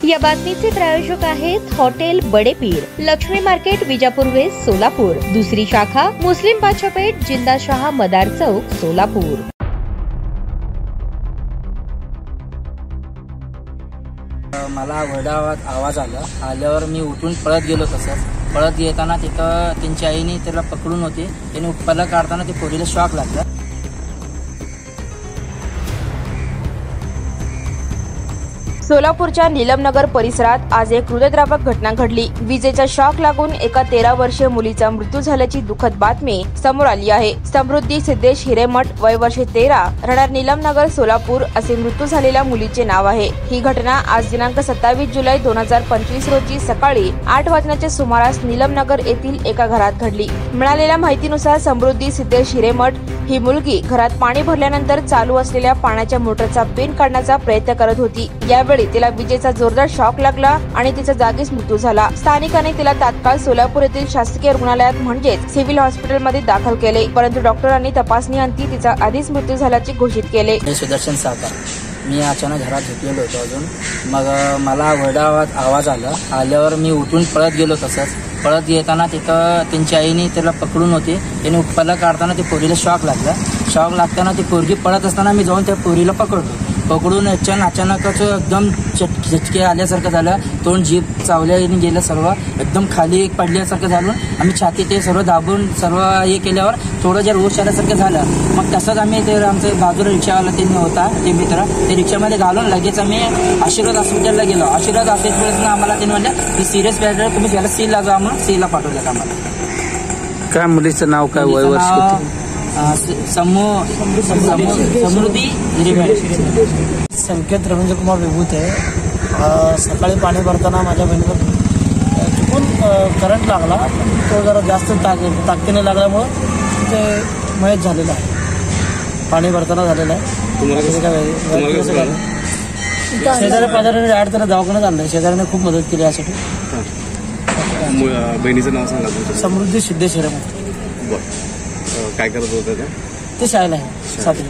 या बातमीचे प्रायोजक आहेत hotel Badepir, Lakshmi market, Vijapur west, Solapur. दुसरी शाखा मुस्लिम बादशाहपेठ, जिंदाशाह मदार चौक, सोलापूर। मला वडावात आवाज आल्यावर मी उठून पळत गेलो। तसंच पळत येताना तिथं त्यांची आईने त्याला पकडून होते। त्याने उपरला काढताना ते पोरीला शॉक लागला। सोलापूरच्या नीलमनगर परिसरात आज एक हृदयद्रावक घटना घडली। विजेचा शॉक लागून एका 13 वर्षीय मुलीचा मृत्यू झाल्याची दुःखद बातमी समोर आली आहे। समृद्धी सिद्धेश हिरेमठ, वय वर्षे 13, राहणार नीलमनगर, सोलापूर असे मृत्यू झालेल्या मुलीचे नाव आहे। ही घटना आज दिनांक 27 जुलै 2025 रोजी सकाळी 8 वाजण्याच्या सुमारास नीलमनगर येथील एका घरात घडली। मिळालेल्या माहितीनुसार समृद्धी सिद्धेश हिरेमठ ही मुलगी घरात पाणी भरल्यानंतर चालू असलेल्या पाण्याच्या मोटरचा पिन काढण्याचा प्रयत्न करत होती। यावेळी तिला विजेचा जोरदार शॉक लागला आणि तिचा जागीच मृत्यू झाला। स्थानिकांनी तिला तात्काळ सोलापूर येथील शासकीय रुग्णालयात म्हणजेच सिव्हिल हॉस्पिटलमध्ये दाखल केले, परंतु डॉक्टरांनी तपासणीअंती तिचा आधीच मृत्यू झाल्याचे घोषित केले। सुदर्शन सावकार, मी अचानक घरात झोपलेलो होतो। अजून मग मला वडावात आवाज आल्यावर मी उठून पळत गेलो। तसंच पळत येताना तिथं त्यांची आईने त्याला पकडून होते। त्याने उपरला काढताना ते पोरीला शॉक लागला। शॉक लागताना ती पोरगी पळत असताना मी जाऊन त्या पोरीला पकडून अचानकच एकदम झटके आल्यासारखं झालं। तोंड जीभ चावल्याने गेलं, सर्व एकदम खाली पडल्यासारखं झालं। आम्ही छाती ते सर्व दाबून सर्व हे केल्यावर थोडं जर होश आल्यासारखं झालं। मग तसंच आम्ही ते आमचं बाजूला रिक्षावाला ते होता ते मित्र, ते रिक्षामध्ये घालून लगेच आम्ही आशीर्वाद हॉस्पिटलला गेलो। आशीर्वाद हॉस्पिटलला आम्हाला ते म्हणलं की सिरियस पॅड तुम्ही याला सील लागवा, म्हणून सीला पाठवलं आम्हाला। काय मुलीचं नाव काय, वय वर्ष किती? समृद्धी हिरेमठ। संकेत रवींद्र कुमार विभूत आहे। सकाळी पाणी भरताना माझ्या बहिणीला चुकून करंट लागला, तो जरा जास्त ताकदीने लागल्यामुळं ते मयत झालेलं आहे। पाणी भरताना झालेलं आहे। शेजारी पाजाऱ्याने ॲड त्याला दवाखान्यात आणलं। शेजाऱ्याने खूप मदत केली यासाठी। बहिणीचं नाव सांगा। समृद्धी सिद्धेश हिरेमठ। काय करत होतं ते? शाळेला आहे, 7वीला।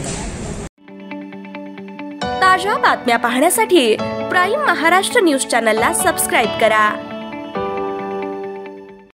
ताज्या बातम्या पाहण्यासाठी प्राईम महाराष्ट्र न्यूज चॅनलला सबस्क्राईब करा।